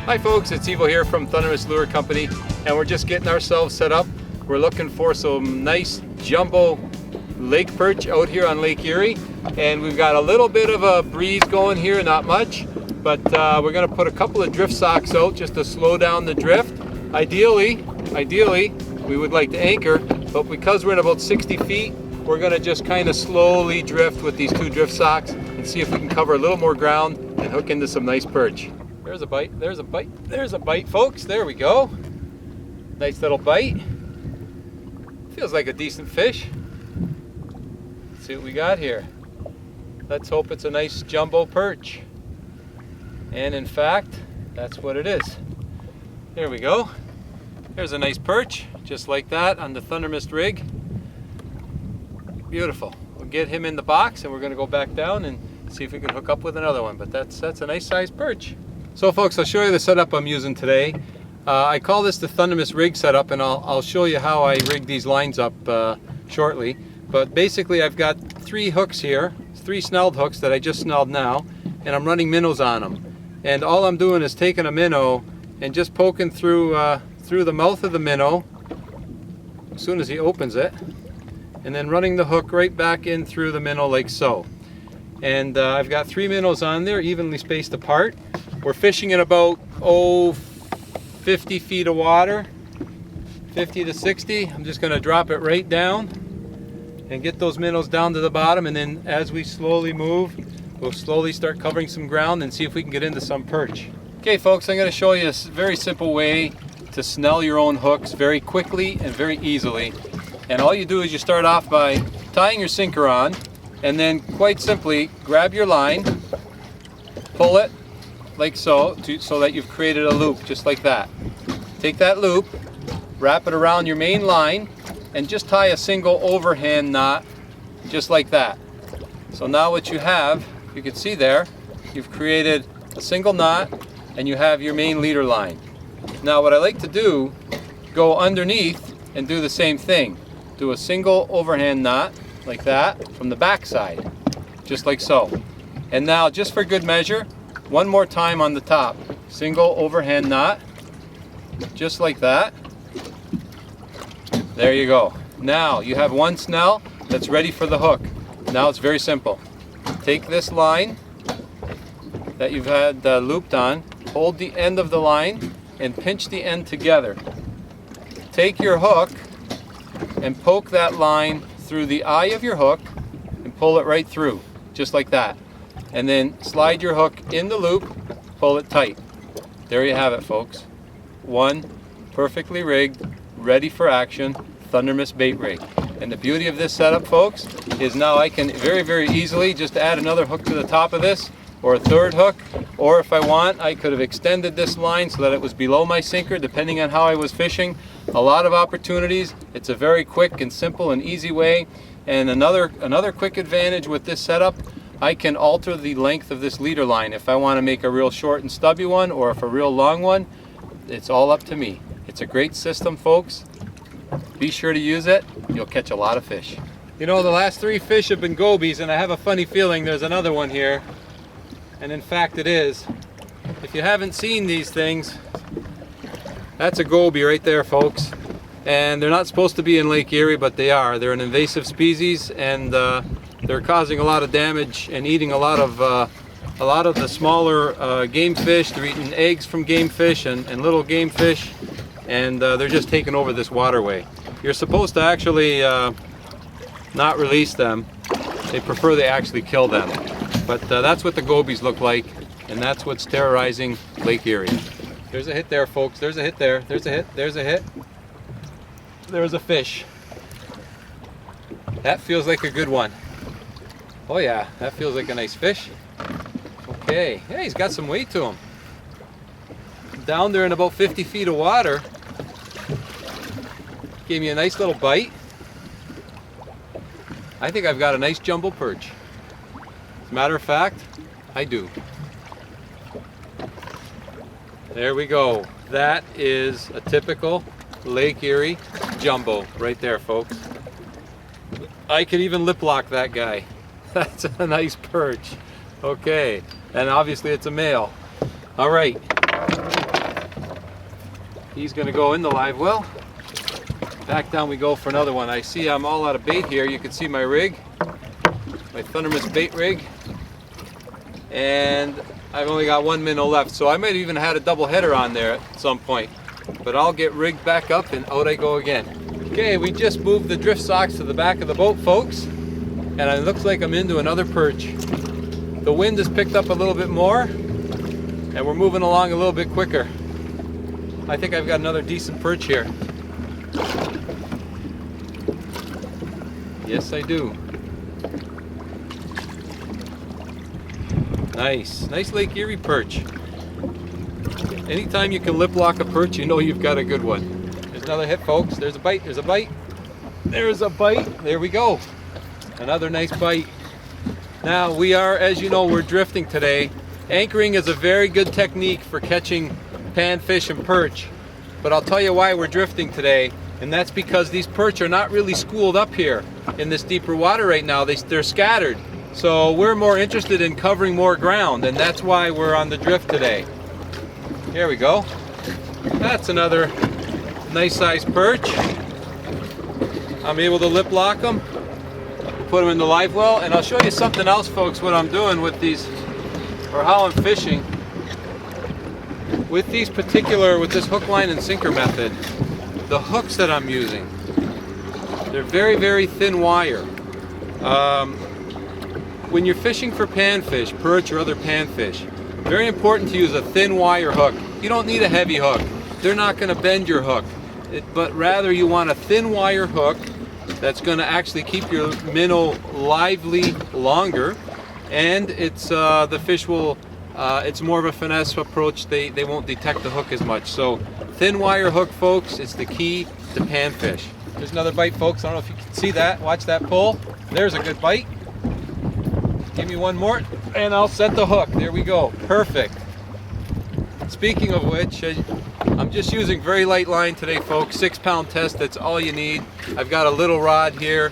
Hi folks, it's Evo here from Thundermist Lure Company, and we're just getting ourselves set up. We're looking for some nice jumbo lake perch out here on Lake Erie, and we've got a little bit of a breeze going here, not much, but we're going to put a couple of drift socks out just to slow down the drift. Ideally, we would like to anchor, but because we're in about 60 feet, we're going to just kind of slowly drift with these two drift socks and see if we can cover a little more ground and hook into some nice perch. There's a bite, there's a bite, there's a bite, folks. There we go. Nice little bite. Feels like a decent fish. Let's see what we got here. Let's hope it's a nice jumbo perch. And in fact, that's what it is. There we go. There's a nice perch, just like that on the Thundermist rig. Beautiful. We'll get him in the box and we're going to go back down and see if we can hook up with another one. But that's a nice sized perch. So folks, I'll show you the setup I'm using today. I call this the Thundermist rig setup, and I'll show you how I rig these lines up shortly. But basically I've got three hooks here, three snelled hooks that I just snelled now, and I'm running minnows on them. And all I'm doing is taking a minnow and just poking through the mouth of the minnow as soon as he opens it, and then running the hook right back in through the minnow like so. And I've got three minnows on there, evenly spaced apart. We're fishing in about 50 feet of water, 50 to 60. I'm just going to drop it right down and get those minnows down to the bottom, and then as we slowly move, we'll slowly start covering some ground and see if we can get into some perch. Okay folks, I'm going to show you a very simple way to snell your own hooks very quickly and very easily. And all you do is you start off by tying your sinker on, and then quite simply grab your line, pull it like so, so that you've created a loop just like that. Take that loop, wrap it around your main line, and just tie a single overhand knot just like that. So now what you have, you can see there, you've created a single knot and you have your main leader line. Now what I like to do, go underneath and do the same thing. Do a single overhand knot like that from the back side, just like so. And now just for good measure, one more time on the top, single overhand knot, just like that. There you go. Now you have one snell that's ready for the hook. Now it's very simple. Take this line that you've had looped on, hold the end of the line and pinch the end together. Take your hook and poke that line through the eye of your hook and pull it right through, just like that. And then slide your hook in the loop, pull it tight. There you have it folks. One perfectly rigged, ready for action Thundermist bait rig. And the beauty of this setup folks is now I can very, very easily just add another hook to the top of this, or a third hook, or if I want I could have extended this line so that it was below my sinker depending on how I was fishing. A lot of opportunities. It's a very quick and simple and easy way. And another quick advantage with this setup, I can alter the length of this leader line. If I want to make a real short and stubby one or if a real long one, it's all up to me. It's a great system folks. Be sure to use it. You'll catch a lot of fish. You know, the last three fish have been gobies, and I have a funny feeling there's another one here. And in fact it is. If you haven't seen these things, that's a goby right there folks. And they're not supposed to be in Lake Erie, but they are. They're an invasive species, and they're causing a lot of damage and eating a lot of the smaller game fish. They're eating eggs from game fish and little game fish, and they're just taking over this waterway. You're supposed to actually not release them. They prefer they actually kill them. But that's what the gobies look like, and that's what's terrorizing Lake Erie. There's a hit there folks, there's a hit there, there's a hit, there's a hit. There's a fish. That feels like a good one. Oh yeah, that feels like a nice fish. Okay, yeah, he's got some weight to him. Down there in about 50 feet of water. Gave me a nice little bite. I think I've got a nice jumbo perch. As a matter of fact, I do. There we go. That is a typical Lake Erie jumbo right there folks. I could even lip lock that guy. That's a nice perch. Okay, and obviously it's a male. All right, He's going to go in the live well. Back down we go for another one. I see I'm all out of bait here. You can see my rig, my Thundermist bait rig. And I've only got 1 minnow left, so I might have even had a double header on there at some point. But I'll get rigged back up and out I go again. Okay, we just moved the drift socks to the back of the boat, folks. And it looks like I'm into another perch. The wind has picked up a little bit more, and we're moving along a little bit quicker. I think I've got another decent perch here. Yes, I do. Nice Lake Erie perch. Anytime you can lip lock a perch, you know you've got a good one. There's another hit, folks. There's a bite, there's a bite. There's a bite, there we go. Another nice bite. Now we are, as you know, we're drifting today. Anchoring is a very good technique for catching panfish and perch. But I'll tell you why we're drifting today, and that's because these perch are not really schooled up here in this deeper water right now. They're scattered. So we're more interested in covering more ground, and that's why we're on the drift today. Here we go. That's another nice sized perch. I'm able to lip lock them, put them in the live well, and I'll show you something else, folks, what I'm doing with these, or how I'm fishing. With these with this hook, line, and sinker method, the hooks that I'm using, they're very, very thin wire. When you're fishing for panfish, perch or other panfish, very important to use a thin wire hook. You don't need a heavy hook. They're not going to bend your hook. But rather you want a thin wire hook that's going to actually keep your minnow lively longer, and it's the fish will, it's more of a finesse approach. They won't detect the hook as much. So thin wire hook, folks, it's the key to panfish. There's another bite, folks. I don't know if you can see that. Watch that pull. There's a good bite. Give me one more and I'll set the hook. There we go. Perfect. Speaking of which, I'm just using very light line today, folks. 6-pound test, that's all you need. I've got a little rod here.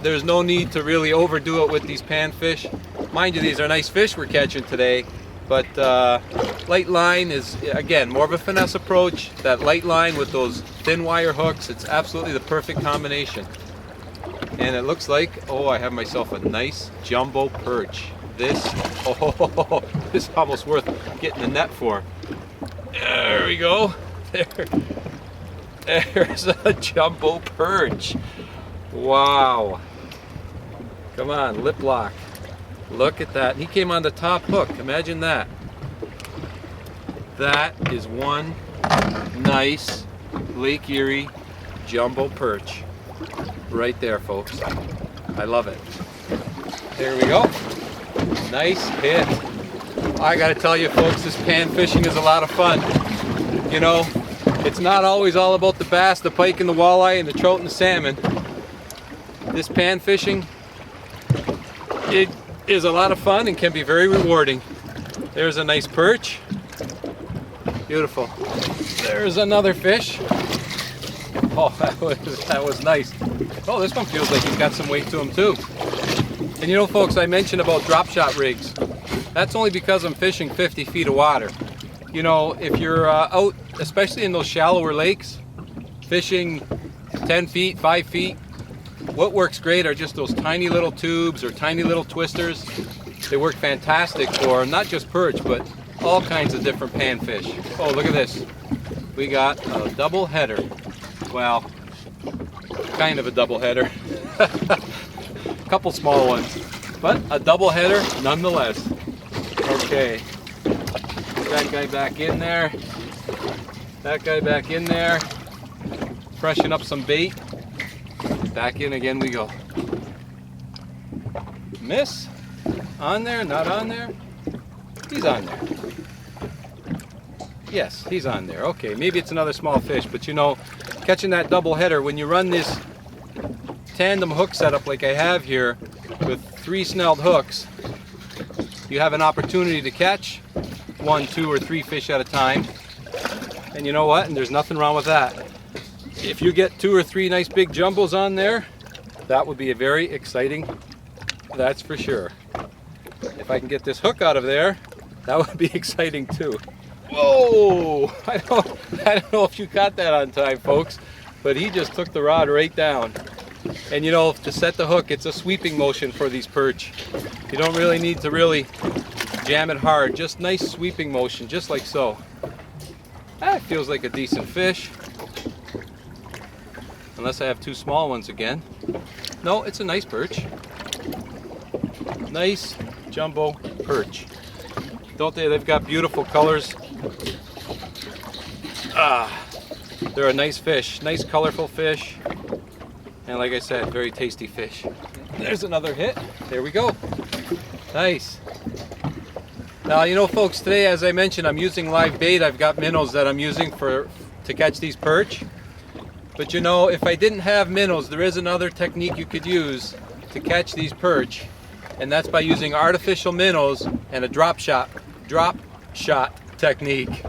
There's no need to really overdo it with these panfish. Mind you, these are nice fish we're catching today, but light line is, again, more of a finesse approach. That light line with those thin wire hooks, it's absolutely the perfect combination. And it looks like, oh, I have myself a nice jumbo perch. This is almost worth getting the net for. There we go. There's a jumbo perch. Wow. Come on, lip lock. Look at that. He came on the top hook. Imagine that. That is one nice Lake Erie jumbo perch. Right there, folks. I love it. There we go. Nice hit. I gotta tell you, folks, this pan fishing is a lot of fun. You know, it's not always all about the bass, the pike, and the walleye, and the trout, and the salmon. This pan fishing, it is a lot of fun and can be very rewarding. There's a nice perch. Beautiful. There's another fish. Oh, that was nice. Oh, this one feels like he's got some weight to him too. And you know, folks, I mentioned about drop shot rigs. That's only because I'm fishing 50 feet of water. You know, if you're out, especially in those shallower lakes, fishing 10 feet, 5 feet, what works great are just those tiny little tubes or tiny little twisters. They work fantastic for not just perch, but all kinds of different panfish. Oh, look at this. We got a double header. Well, kind of a double header. A couple small ones, but a double header nonetheless. Okay, that guy back in there. That guy back in there. Freshen up some bait. Back in again we go. Miss? On there? Not on there? He's on there. Yes, he's on there. Okay, maybe it's another small fish, but you know, catching that double header, when you run this tandem hook setup like I have here with 3 snelled hooks, you have an opportunity to catch 1, 2, or 3 fish at a time. And you know what? And there's nothing wrong with that. If you get 2 or 3 nice big jumbos on there, that would be a very exciting, that's for sure. If I can get this hook out of there, that would be exciting too. Whoa! I don't know if you caught that on time, folks, but he just took the rod right down. And you know, to set the hook, it's a sweeping motion for these perch. You don't really need to really jam it hard, just nice sweeping motion, just like so. That feels like a decent fish. Unless I have two small ones again. No, it's a nice perch. Nice jumbo perch. Don't they? They've got beautiful colors. They're a nice fish, nice colorful fish. And like I said, very tasty fish. There's another hit. There we go. Nice. Now, you know, folks, today, as I mentioned, I'm using live bait. I've got minnows that I'm using to catch these perch. But you know, if I didn't have minnows, there is another technique you could use to catch these perch, and that's by using artificial minnows and a drop shot technique.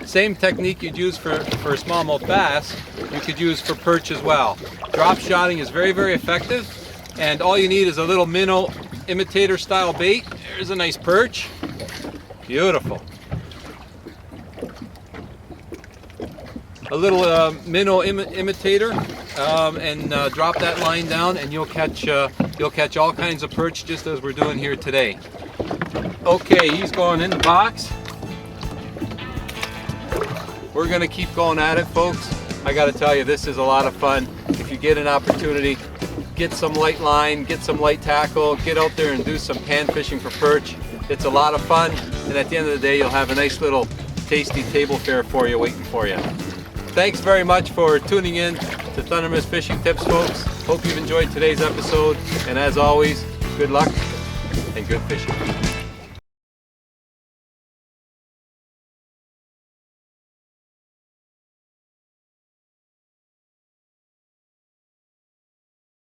Same technique you'd use for smallmouth bass, you could use for perch as well. Drop shotting is very, very effective, and all you need is a little minnow imitator style bait. There's a nice perch. Beautiful. A little minnow imitator, and drop that line down, and you'll catch all kinds of perch, just as we're doing here today. Okay, he's going in the box. We're gonna keep going at it, folks. I gotta tell you, this is a lot of fun. If you get an opportunity, get some light line, get some light tackle, get out there and do some pan fishing for perch. It's a lot of fun, and at the end of the day, you'll have a nice little tasty table fare for you waiting for you. Thanks very much for tuning in to Thundermist Fishing Tips, folks. Hope you've enjoyed today's episode, and as always, good luck and good fishing.